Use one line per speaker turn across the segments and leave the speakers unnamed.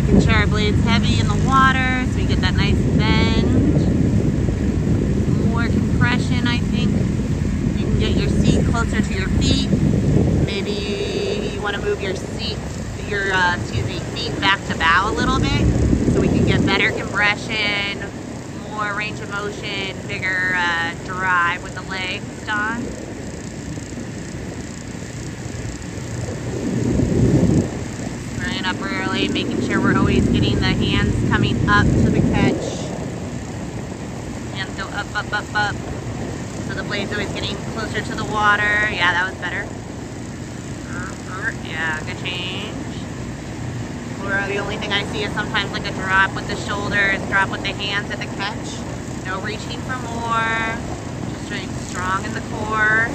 Making sure our blade's heavy in the water so we get that nice bend. More compression, I think. You can get your seat closer to your feet. Maybe you want to move your seat, feet back to bow a little bit so we can get better compression, more range of motion, bigger drive with the legs, Don. Spraying up early, making sure we're always getting the hands coming up to the catch. Hands go up, up, up, up. So the blade's always getting closer to the water. Yeah, that was better. Yeah, good change. Or the only thing I see is sometimes like a drop with the shoulders, drop with the hands at the catch. No reaching for more. Just staying strong in the core.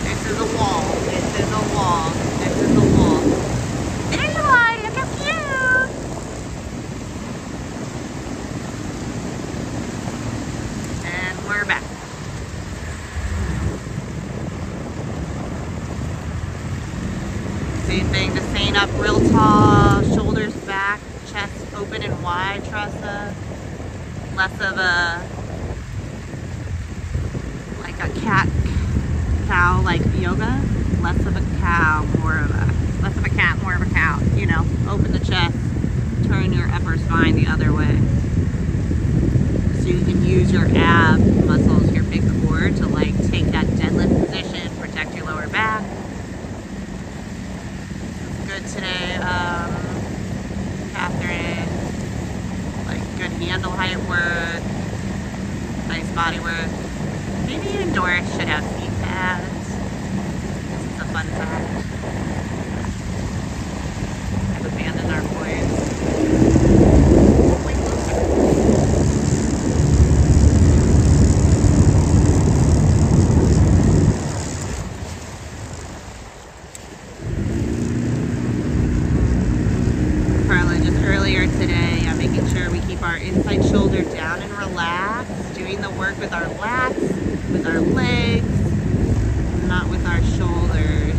This is a wall. This is a wall. This is a wall. There you are. Look how cute. And we're back. Same thing, just staying up real tall, shoulders back, chest open and wide, Tressa. Less of a, like a cow, like yoga. Less of a cow, less of a cat, more of a cow. You know, open the chest, turn your upper spine the other way. So you can use your ab muscles, your big core, to like take that deadlift position, protect your lower back. Good today, Catherine. Like good handle height work, nice body work. Maybe even Doris should have seat pads. It's a fun fact. I've abandoned our boys. Earlier today, making sure we keep our inside shoulder down and relaxed, doing the work with our lats, with our legs, not with our shoulders.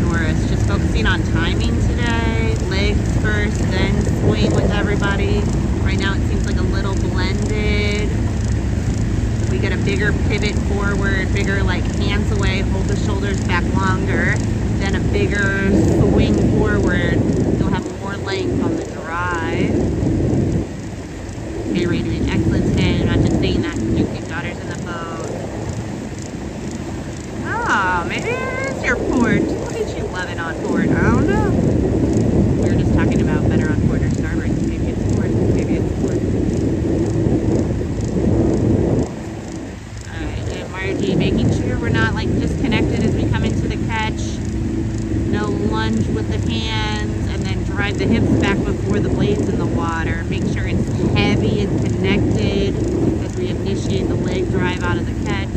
Doris, just focusing on timing today, legs first, then swing with everybody. Right now it seems like a little blended. We get a bigger pivot forward, bigger like hands away, hold the shoulders back longer, then a bigger swing forward. You'll have more length on the drive. Okay, Ray, doing excellent today. I'm not just saying that because your cute daughter's in the boat. Oh, maybe it is your port. Look at you loving on port. I don't know. We were just talking about better on port or starboard. Maybe it's port. Maybe it's port. Making sure we're not like disconnected as we come into the catch. No lunge with the hands and then drive the hips back before the blade's in the water. Make sure it's heavy and connected as we initiate the leg drive out of the catch.